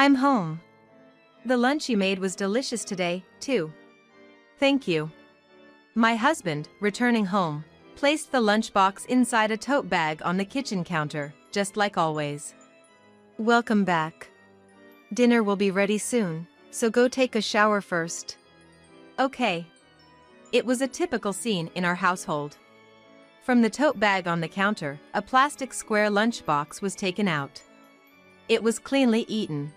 I'm home. The lunch you made was delicious today, too. Thank you. My husband, returning home, placed the lunchbox inside a tote bag on the kitchen counter, just like always. Welcome back. Dinner will be ready soon, so go take a shower first. Okay. It was a typical scene in our household. From the tote bag on the counter, a plastic square lunchbox was taken out. It was cleanly eaten.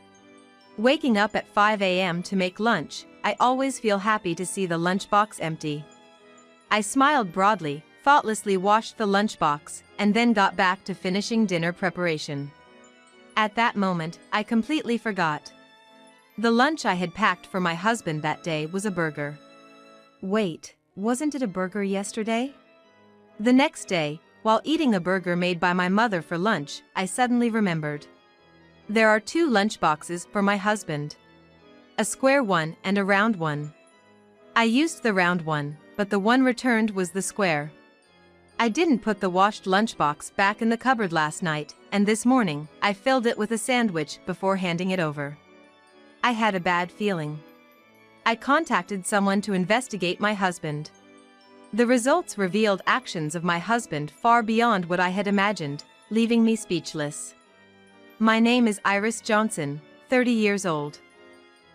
Waking up at 5 a.m. to make lunch, I always feel happy to see the lunchbox empty. I smiled broadly, thoughtlessly washed the lunchbox, and then got back to finishing dinner preparation. At that moment, I completely forgot. The lunch I had packed for my husband that day was a burger. Wait, wasn't it a burger yesterday? The next day, while eating a burger made by my mother for lunch, I suddenly remembered. There are two lunchboxes for my husband. A square one and a round one. I used the round one, but the one returned was the square. I didn't put the washed lunchbox back in the cupboard last night, and this morning, I filled it with a sandwich before handing it over. I had a bad feeling. I contacted someone to investigate my husband. The results revealed actions of my husband far beyond what I had imagined, leaving me speechless. My name is Iris Johnson, 30 years old.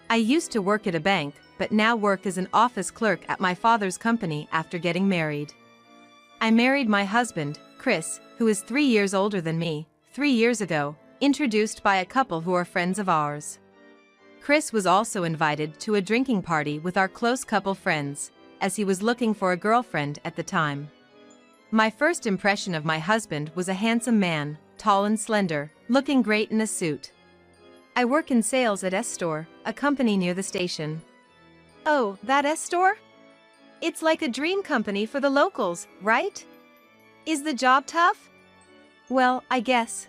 I used to work at a bank, but now work as an office clerk at my father's company after getting married. I married my husband, Chris, who is 3 years older than me, 3 years ago, introduced by a couple who are friends of ours. Chris was also invited to a drinking party with our close couple friends, as he was looking for a girlfriend at the time. My first impression of my husband was a handsome man, tall and slender, looking great in a suit. I work in sales at S-Store, a company near the station. Oh, that S-Store? It's like a dream company for the locals, right? Is the job tough? Well, I guess.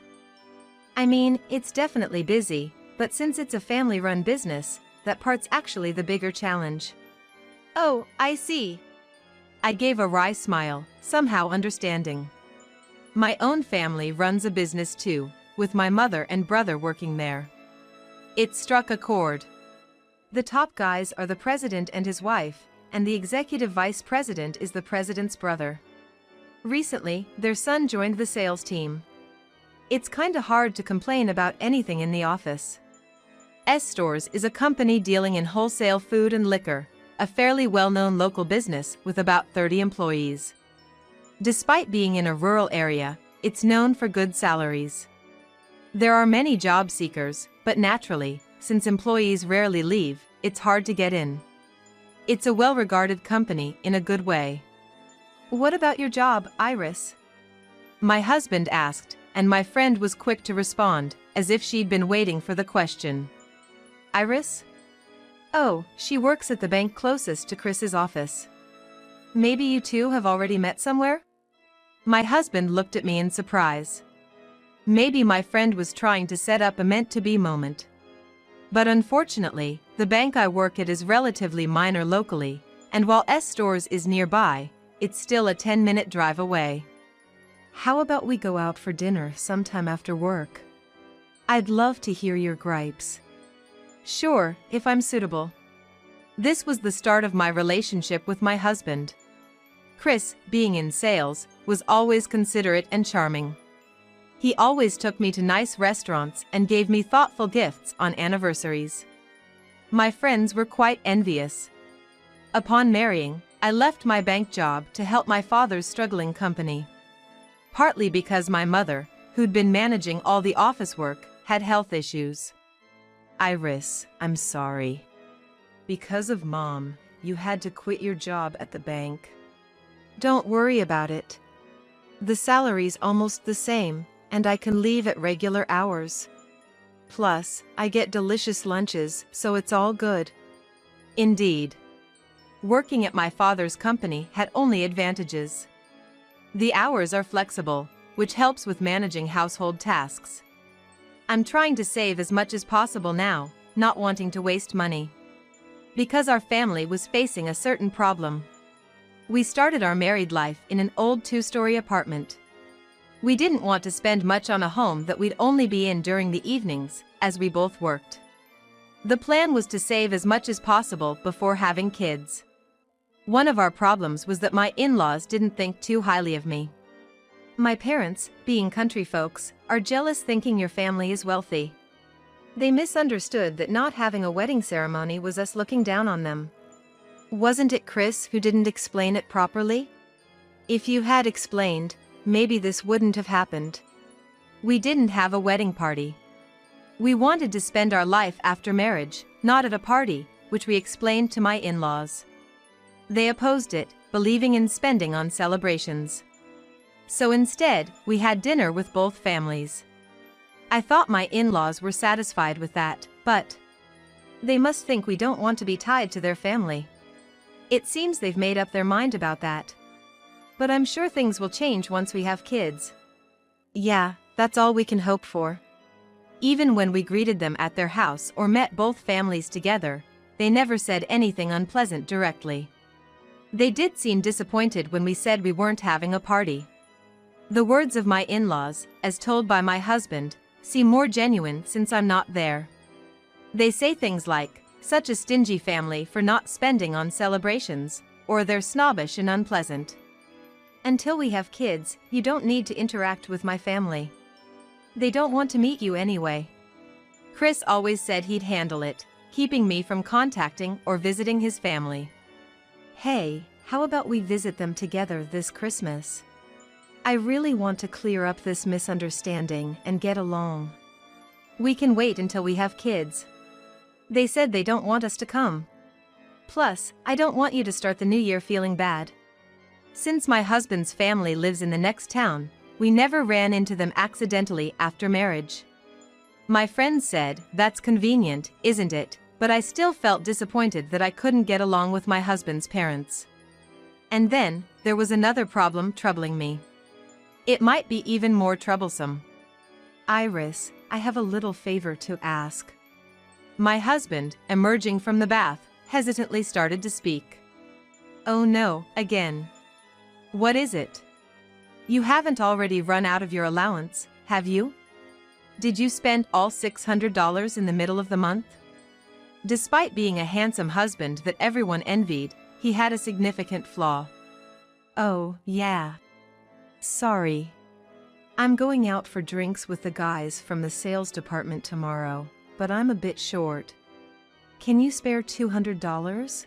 I mean, it's definitely busy, but since it's a family-run business, that part's actually the bigger challenge. Oh, I see. I gave a wry smile, somehow understanding. My own family runs a business too, with my mother and brother working there. It struck a chord. The top guys are the president and his wife, and the executive vice president is the president's brother. Recently, their son joined the sales team. It's kinda hard to complain about anything in the office. S-Stores is a company dealing in wholesale food and liquor, a fairly well-known local business with about 30 employees. Despite being in a rural area, it's known for good salaries. There are many job seekers, but naturally, since employees rarely leave, it's hard to get in. It's a well-regarded company in a good way. What about your job, Iris? My husband asked, and my friend was quick to respond, as if she'd been waiting for the question. Iris? Oh, she works at the bank closest to Chris's office. Maybe you two have already met somewhere? My husband looked at me in surprise. Maybe my friend was trying to set up a meant-to-be moment. But unfortunately, the bank I work at is relatively minor locally, and while S-Stores is nearby, it's still a 10-minute drive away. How about we go out for dinner sometime after work? I'd love to hear your gripes. Sure, if I'm suitable. This was the start of my relationship with my husband. Chris, being in sales, was always considerate and charming. He always took me to nice restaurants and gave me thoughtful gifts on anniversaries. My friends were quite envious. Upon marrying, I left my bank job to help my father's struggling company. Partly because my mother, who'd been managing all the office work, had health issues. Iris, I'm sorry. Because of Mom, you had to quit your job at the bank. Don't worry about it. The salary's almost the same, and I can leave at regular hours. Plus, I get delicious lunches, so it's all good. Indeed. Working at my father's company had only advantages. The hours are flexible, which helps with managing household tasks. I'm trying to save as much as possible now, not wanting to waste money. Because our family was facing a certain problem. We started our married life in an old 2-story apartment. We didn't want to spend much on a home that we'd only be in during the evenings, as we both worked. The plan was to save as much as possible before having kids. One of our problems was that my in-laws didn't think too highly of me. My parents, being country folks, are jealous thinking your family is wealthy. They misunderstood that not having a wedding ceremony was us looking down on them. Wasn't it Chris who didn't explain it properly? If you had explained, maybe this wouldn't have happened. We didn't have a wedding party. We wanted to spend our life after marriage, not at a party, which we explained to my in-laws. They opposed it, believing in spending on celebrations. So instead, we had dinner with both families. I thought my in-laws were satisfied with that, but they must think we don't want to be tied to their family. It seems they've made up their mind about that. But I'm sure things will change once we have kids. Yeah, that's all we can hope for. Even when we greeted them at their house or met both families together, they never said anything unpleasant directly. They did seem disappointed when we said we weren't having a party. The words of my in-laws, as told by my husband, seem more genuine since I'm not there. They say things like, "Such a stingy family for not spending on celebrations," or "They're snobbish and unpleasant." Until we have kids, you don't need to interact with my family. They don't want to meet you anyway. Chris always said he'd handle it, keeping me from contacting or visiting his family. Hey, how about we visit them together this Christmas? I really want to clear up this misunderstanding and get along. We can wait until we have kids. They said they don't want us to come. Plus, I don't want you to start the new year feeling bad. Since my husband's family lives in the next town, we never ran into them accidentally after marriage. My friends said, "That's convenient, isn't it?" But I still felt disappointed that I couldn't get along with my husband's parents. And then, there was another problem troubling me. It might be even more troublesome. Iris, I have a little favor to ask. My husband, emerging from the bath, hesitantly started to speak. Oh no, again. What is it? You haven't already run out of your allowance, have you? Did you spend all $600 in the middle of the month? Despite being a handsome husband that everyone envied, he had a significant flaw. Oh, yeah. Sorry. I'm going out for drinks with the guys from the sales department tomorrow, but I'm a bit short. Can you spare $200?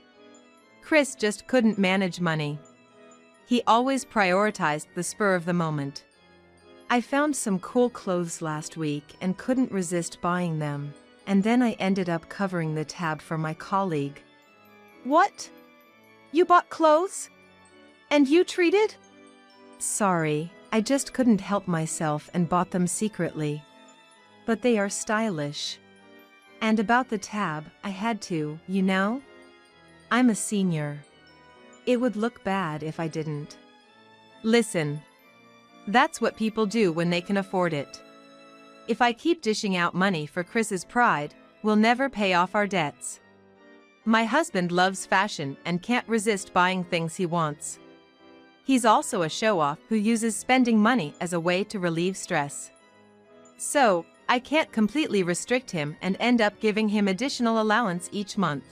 Chris just couldn't manage money. He always prioritized the spur of the moment. I found some cool clothes last week and couldn't resist buying them, and then I ended up covering the tab for my colleague. What? You bought clothes? And you treated? Sorry, I just couldn't help myself and bought them secretly. But they are stylish. And about the tab, I had to, you know? I'm a senior. It would look bad if I didn't. Listen. That's what people do when they can afford it. If I keep dishing out money for Chris's pride, we'll never pay off our debts. My husband loves fashion and can't resist buying things he wants. He's also a show-off who uses spending money as a way to relieve stress. So, I can't completely restrict him and end up giving him additional allowance each month.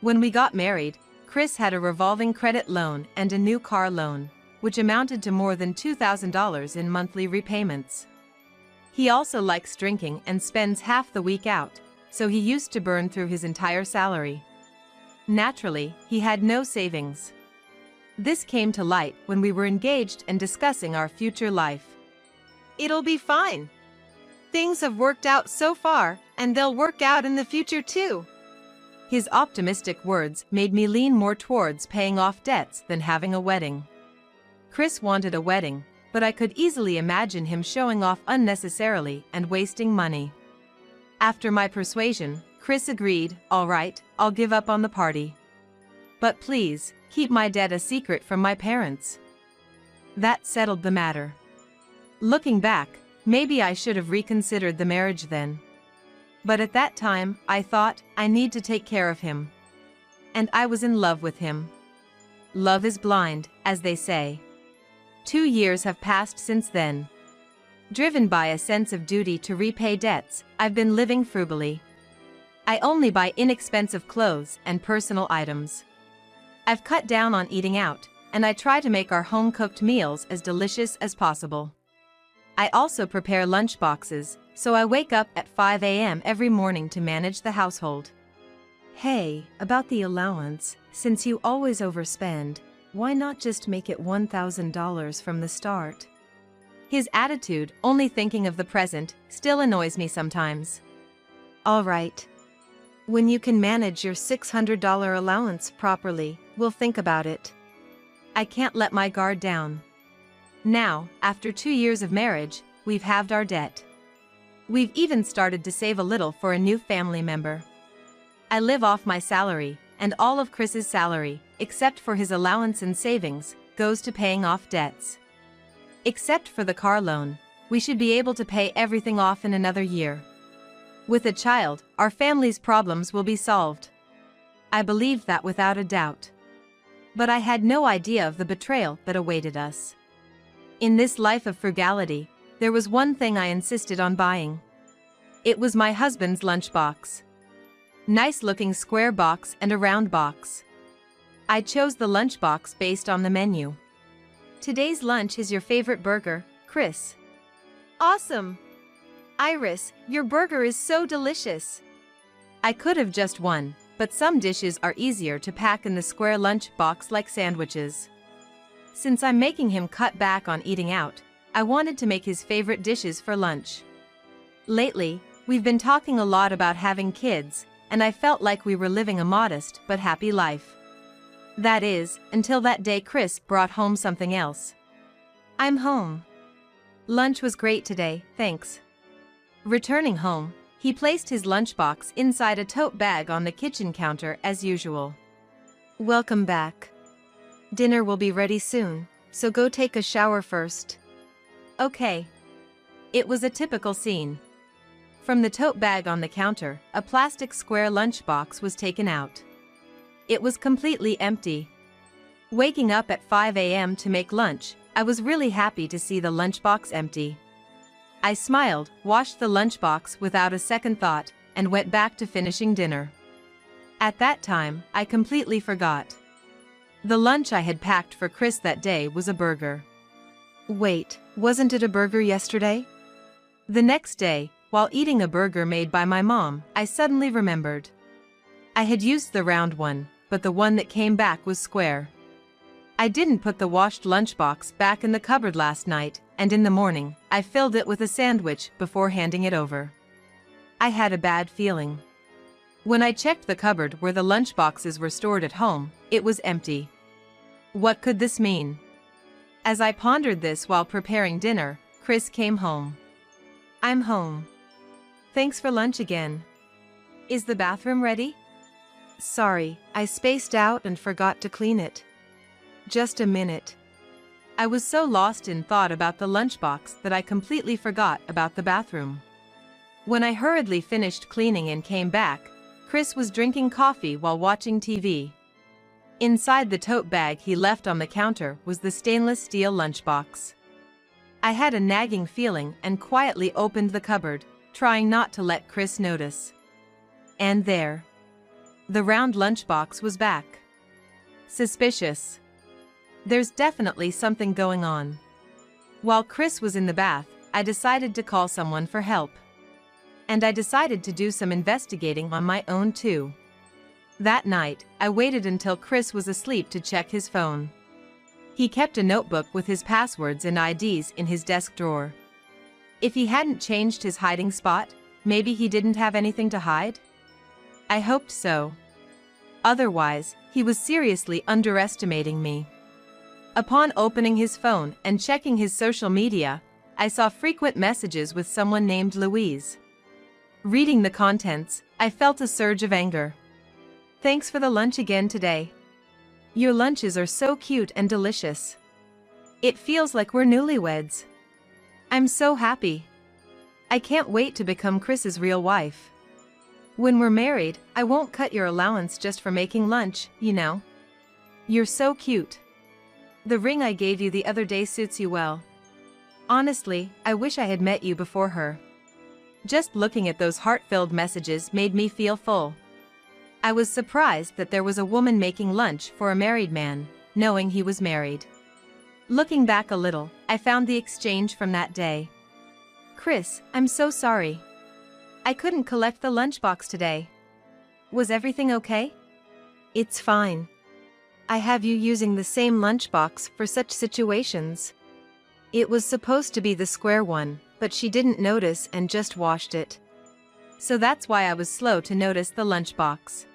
When we got married, Chris had a revolving credit loan and a new car loan, which amounted to more than $2,000 in monthly repayments. He also likes drinking and spends half the week out, so he used to burn through his entire salary. Naturally, he had no savings. This came to light when we were engaged and discussing our future life. It'll be fine. Things have worked out so far, and they'll work out in the future too. His optimistic words made me lean more towards paying off debts than having a wedding. Chris wanted a wedding, but I could easily imagine him showing off unnecessarily and wasting money. After my persuasion, Chris agreed, "All right, I'll give up on the party. But please, keep my debt a secret from my parents." That settled the matter. Looking back, maybe I should have reconsidered the marriage then. But at that time, I thought, I need to take care of him. And I was in love with him. Love is blind, as they say. 2 years have passed since then. Driven by a sense of duty to repay debts, I've been living frugally. I only buy inexpensive clothes and personal items. I've cut down on eating out, and I try to make our home-cooked meals as delicious as possible. I also prepare lunch boxes, so I wake up at 5 a.m. every morning to manage the household. Hey, about the allowance, since you always overspend, why not just make it $1,000 from the start? His attitude, only thinking of the present, still annoys me sometimes. All right. When you can manage your $600 allowance properly, we'll think about it. I can't let my guard down. Now, after 2 years of marriage, we've halved our debt. We've even started to save a little for a new family member. I live off my salary, and all of Chris's salary, except for his allowance and savings, goes to paying off debts. Except for the car loan, we should be able to pay everything off in another year. With a child, our family's problems will be solved. I believed that without a doubt. But I had no idea of the betrayal that awaited us. In this life of frugality, there was one thing I insisted on buying. It was my husband's lunchbox. Nice-looking square box and a round box. I chose the lunchbox based on the menu. Today's lunch is your favorite burger, Chris. Awesome! Iris, your burger is so delicious. I could have just won, but some dishes are easier to pack in the square lunch box like sandwiches. Since I'm making him cut back on eating out, I wanted to make his favorite dishes for lunch. Lately, we've been talking a lot about having kids, and I felt like we were living a modest but happy life. That is, until that day Chris brought home something else. I'm home. Lunch was great today, thanks. Returning home, he placed his lunchbox inside a tote bag on the kitchen counter as usual. Welcome back. Dinner will be ready soon, so go take a shower first. Okay. It was a typical scene. From the tote bag on the counter, a plastic square lunchbox was taken out. It was completely empty. Waking up at 5 a.m. to make lunch, I was really happy to see the lunchbox empty. I smiled, washed the lunchbox without a second thought, and went back to finishing dinner. At that time, I completely forgot. The lunch I had packed for Chris that day was a burger. Wait, wasn't it a burger yesterday? The next day, while eating a burger made by my mom, I suddenly remembered. I had used the round one, but the one that came back was square. I didn't put the washed lunchbox back in the cupboard last night, and in the morning, I filled it with a sandwich before handing it over. I had a bad feeling. When I checked the cupboard where the lunchboxes were stored at home, it was empty. What could this mean? As I pondered this while preparing dinner, Chris came home. I'm home. Thanks for lunch again. Is the bathroom ready? Sorry, I spaced out and forgot to clean it. Just a minute. I was so lost in thought about the lunchbox that I completely forgot about the bathroom. When I hurriedly finished cleaning and came back, Chris was drinking coffee while watching TV. Inside the tote bag he left on the counter was the stainless steel lunchbox. I had a nagging feeling and quietly opened the cupboard, trying not to let Chris notice. And there. The round lunchbox was back. Suspicious. There's definitely something going on. While Chris was in the bath, I decided to call someone for help. And I decided to do some investigating on my own too. That night, I waited until Chris was asleep to check his phone. He kept a notebook with his passwords and IDs in his desk drawer. If he hadn't changed his hiding spot, maybe he didn't have anything to hide? I hoped so. Otherwise, he was seriously underestimating me. Upon opening his phone and checking his social media, I saw frequent messages with someone named Louise. Reading the contents, I felt a surge of anger. Thanks for the lunch again today. Your lunches are so cute and delicious. It feels like we're newlyweds. I'm so happy. I can't wait to become Chris's real wife. When we're married, I won't cut your allowance just for making lunch, you know. You're so cute. The ring I gave you the other day suits you well. Honestly, I wish I had met you before her. Just looking at those heart-filled messages made me feel full. I was surprised that there was a woman making lunch for a married man, knowing he was married. Looking back a little, I found the exchange from that day. "Chris, I'm so sorry. I couldn't collect the lunchbox today. Was everything okay?" "It's fine. I have you using the same lunchbox for such situations. It was supposed to be the square one, but she didn't notice and just washed it. So that's why I was slow to notice the lunchbox."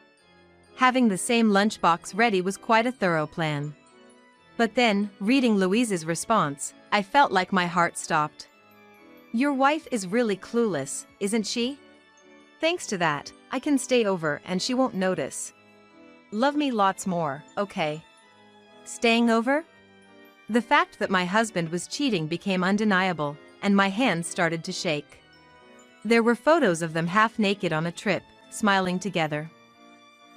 Having the same lunchbox ready was quite a thorough plan. But then, reading Louise's response, I felt like my heart stopped. "Your wife is really clueless, isn't she? Thanks to that, I can stay over and she won't notice. Love me lots more, okay?" Staying over? The fact that my husband was cheating became undeniable, and my hands started to shake. There were photos of them half naked on a trip, smiling together.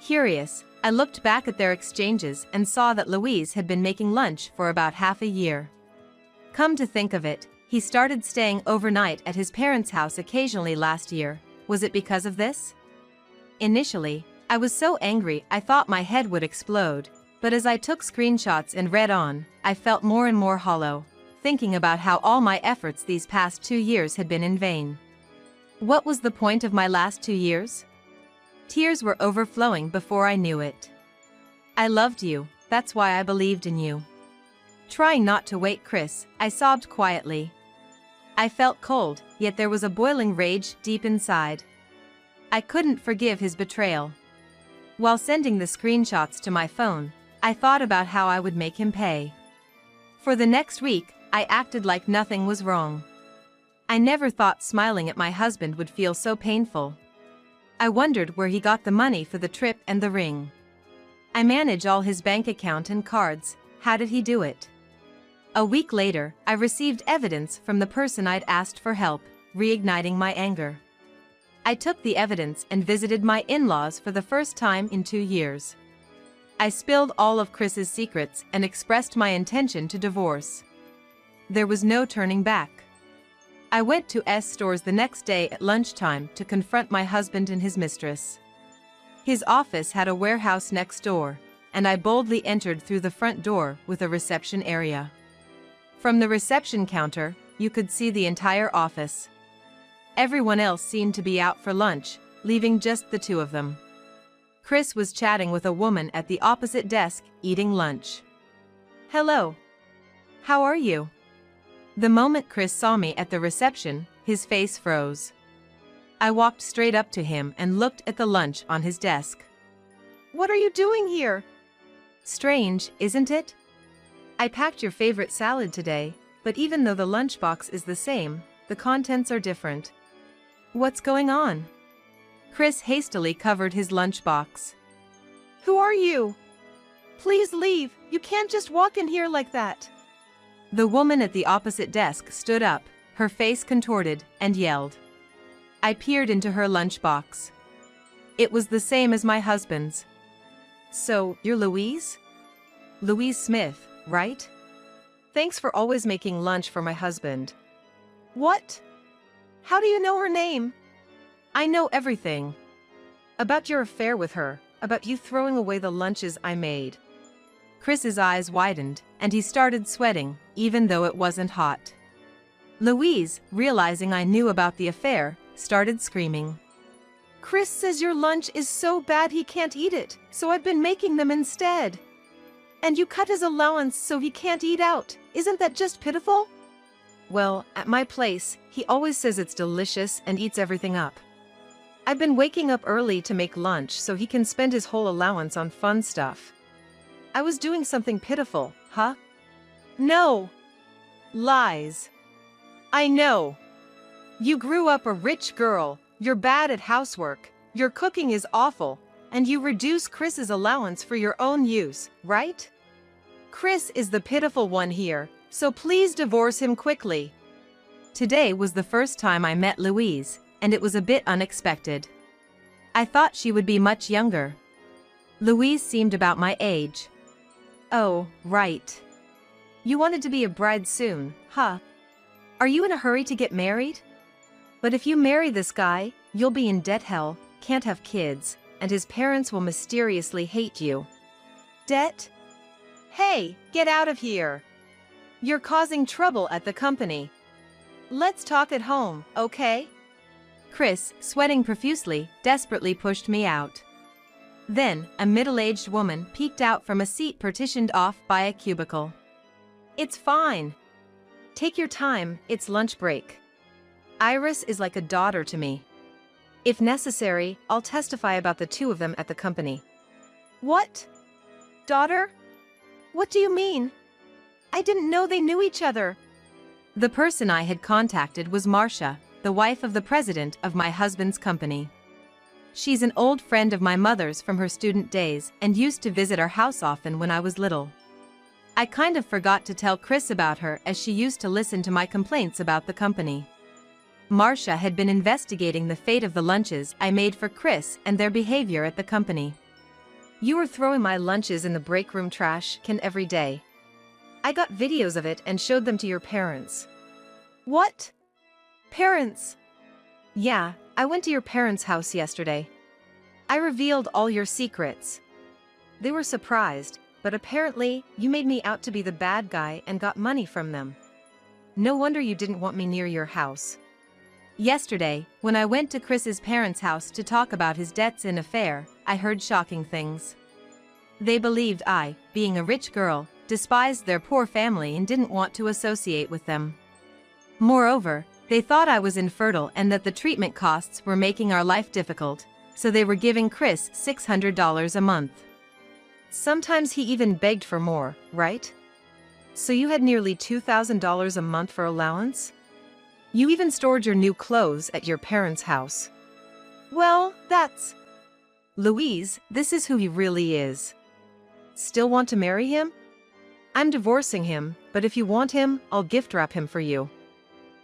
Curious, I looked back at their exchanges and saw that Louise had been making lunch for about half a year. Come to think of it, he started staying overnight at his parents' house occasionally last year. Was it because of this? Initially, I was so angry I thought my head would explode, but as I took screenshots and read on, I felt more and more hollow, thinking about how all my efforts these past 2 years had been in vain. What was the point of my last 2 years? Tears were overflowing before I knew it. "I loved you, that's why I believed in you." Trying not to wake Chris, I sobbed quietly. I felt cold, yet there was a boiling rage deep inside. I couldn't forgive his betrayal. While sending the screenshots to my phone, I thought about how I would make him pay. For the next week, I acted like nothing was wrong. I never thought smiling at my husband would feel so painful. I wondered where he got the money for the trip and the ring. I manage all his bank account and cards. How did he do it? A week later, I received evidence from the person I'd asked for help, reigniting my anger. I took the evidence and visited my in-laws for the first time in 2 years. I spilled all of Chris's secrets and expressed my intention to divorce. There was no turning back. I went to stores the next day at lunchtime to confront my husband and his mistress. His office had a warehouse next door, and I boldly entered through the front door with a reception area. From the reception counter, you could see the entire office. Everyone else seemed to be out for lunch, leaving just the two of them. Chris was chatting with a woman at the opposite desk, eating lunch. "Hello. How are you?" The moment Chris saw me at the reception, his face froze. I walked straight up to him and looked at the lunch on his desk. "What are you doing here?" "Strange, isn't it? I packed your favorite salad today, but even though the lunchbox is the same, the contents are different. What's going on?" Chris hastily covered his lunchbox. "Who are you? Please leave, you can't just walk in here like that." The woman at the opposite desk stood up, her face contorted, and yelled. I peered into her lunchbox. It was the same as my husband's. "So, you're Louise? Louise Smith, right? Thanks for always making lunch for my husband." "What? How do you know her name?" "I know everything. About your affair with her, about you throwing away the lunches I made." Chris's eyes widened, and he started sweating, even though it wasn't hot. Louise, realizing I knew about the affair, started screaming. "Chris says your lunch is so bad he can't eat it, so I've been making them instead. And you cut his allowance so he can't eat out. Isn't that just pitiful?" "Well, at my place, he always says it's delicious and eats everything up. I've been waking up early to make lunch so he can spend his whole allowance on fun stuff. I was doing something pitiful, huh?" "No. Lies. I know. You grew up a rich girl, you're bad at housework, your cooking is awful, and you reduce Chris's allowance for your own use, right? Chris is the pitiful one here, so please divorce him quickly." Today was the first time I met Louise, and it was a bit unexpected. I thought she would be much younger. Louise seemed about my age. "Oh, right. You wanted to be a bride soon, huh? Are you in a hurry to get married?" But if you marry this guy, you'll be in debt hell, can't have kids, and his parents will mysteriously hate you. Debt? Hey, get out of here! You're causing trouble at the company. Let's talk at home, okay? Chris, sweating profusely, desperately pushed me out. Then, a middle-aged woman peeked out from a seat partitioned off by a cubicle. It's fine. Take your time, it's lunch break. Iris is like a daughter to me. If necessary, I'll testify about the two of them at the company. What? Daughter? What do you mean? I didn't know they knew each other. The person I had contacted was Marcia, the wife of the president of my husband's company. She's an old friend of my mother's from her student days and used to visit our house often when I was little. I kind of forgot to tell Chris about her as she used to listen to my complaints about the company. Marcia had been investigating the fate of the lunches I made for Chris and their behavior at the company. You were throwing my lunches in the break room trash can every day. I got videos of it and showed them to your parents. What? Parents? Yeah, I went to your parents' house yesterday. I revealed all your secrets. They were surprised, but apparently, you made me out to be the bad guy and got money from them. No wonder you didn't want me near your house. Yesterday, when I went to Chris's parents' house to talk about his debts and affair, I heard shocking things. They believed I, being a rich girl, despised their poor family and didn't want to associate with them. Moreover, they thought I was infertile and that the treatment costs were making our life difficult, so they were giving Chris $600 a month. Sometimes he even begged for more, right? So you had nearly $2,000 a month for allowance? You even stored your new clothes at your parents' house. Well, that's... Louise, this is who he really is. Still want to marry him? I'm divorcing him, but if you want him, I'll gift wrap him for you.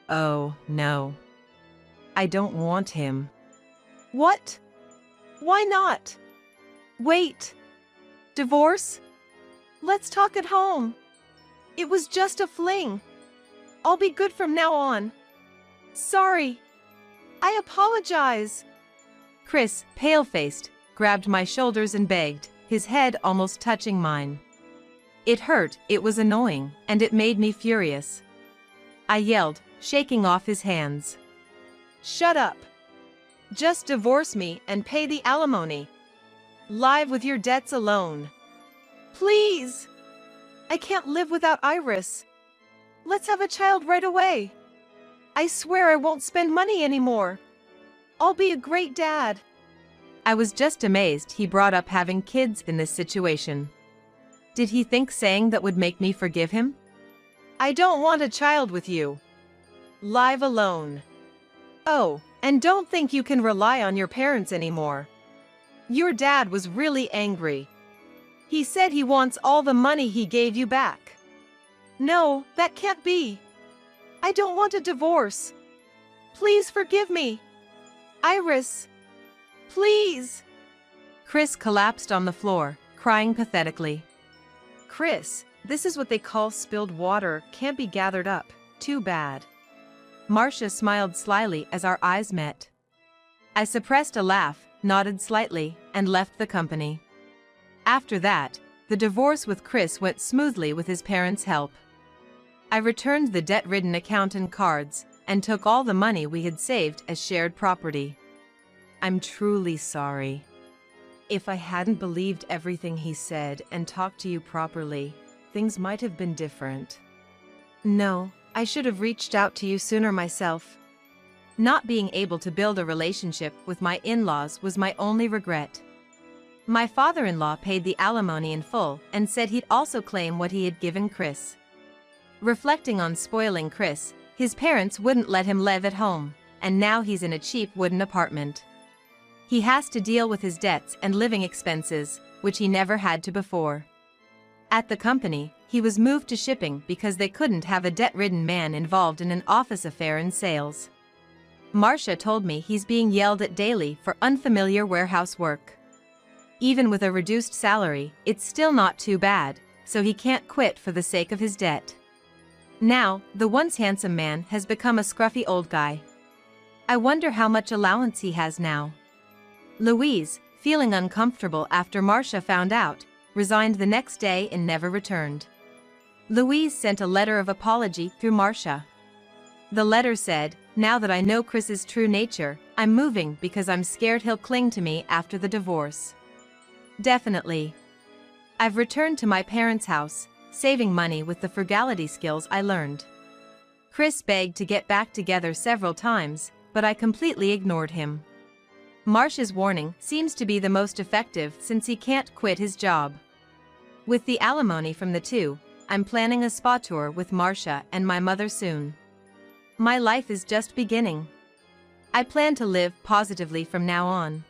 Oh, no. I don't want him. What? Why not? Wait. Divorce? Let's talk at home. It was just a fling. I'll be good from now on. Sorry. I apologize. Chris, pale-faced, grabbed my shoulders and begged, his head almost touching mine. It hurt, it was annoying, and it made me furious. I yelled, shaking off his hands. Shut up. Just divorce me and pay the alimony. Live with your debts alone. Please. I can't live without Iris. Let's have a child right away. I swear I won't spend money anymore. I'll be a great dad. I was just amazed he brought up having kids in this situation. Did he think saying that would make me forgive him? I don't want a child with you. Live alone. Oh, and don't think you can rely on your parents anymore. Your dad was really angry. He said he wants all the money he gave you back. No, that can't be. I don't want a divorce. Please forgive me. Iris. Please. Chris collapsed on the floor, crying pathetically. Chris, this is what they call spilled water, can't be gathered up. Too bad. Marcia smiled slyly as our eyes met. I suppressed a laugh, nodded slightly, and left the company. After that, the divorce with Chris went smoothly with his parents' help. I returned the debt-ridden account and cards, and took all the money we had saved as shared property. I'm truly sorry. If I hadn't believed everything he said and talked to you properly, things might have been different. No, I should have reached out to you sooner myself. Not being able to build a relationship with my in-laws was my only regret. My father-in-law paid the alimony in full and said he'd also claim what he had given Chris. Reflecting on spoiling Chris, his parents wouldn't let him live at home, and now he's in a cheap wooden apartment. He has to deal with his debts and living expenses, which he never had to before. At the company, he was moved to shipping because they couldn't have a debt-ridden man involved in an office affair in sales. Marcia told me he's being yelled at daily for unfamiliar warehouse work. Even with a reduced salary, it's still not too bad, so he can't quit for the sake of his debt. Now, the once handsome man has become a scruffy old guy. I wonder how much allowance he has now. Louise, feeling uncomfortable after Marcia found out, resigned the next day and never returned. Louise sent a letter of apology through Marcia. The letter said, "Now that I know Chris's true nature, I'm moving because I'm scared he'll cling to me after the divorce. Definitely. I've returned to my parents' house, saving money with the frugality skills I learned." Chris begged to get back together several times, but I completely ignored him. Marcia's warning seems to be the most effective since he can't quit his job. With the alimony from the two, I'm planning a spa tour with Marcia and my mother soon. My life is just beginning. I plan to live positively from now on.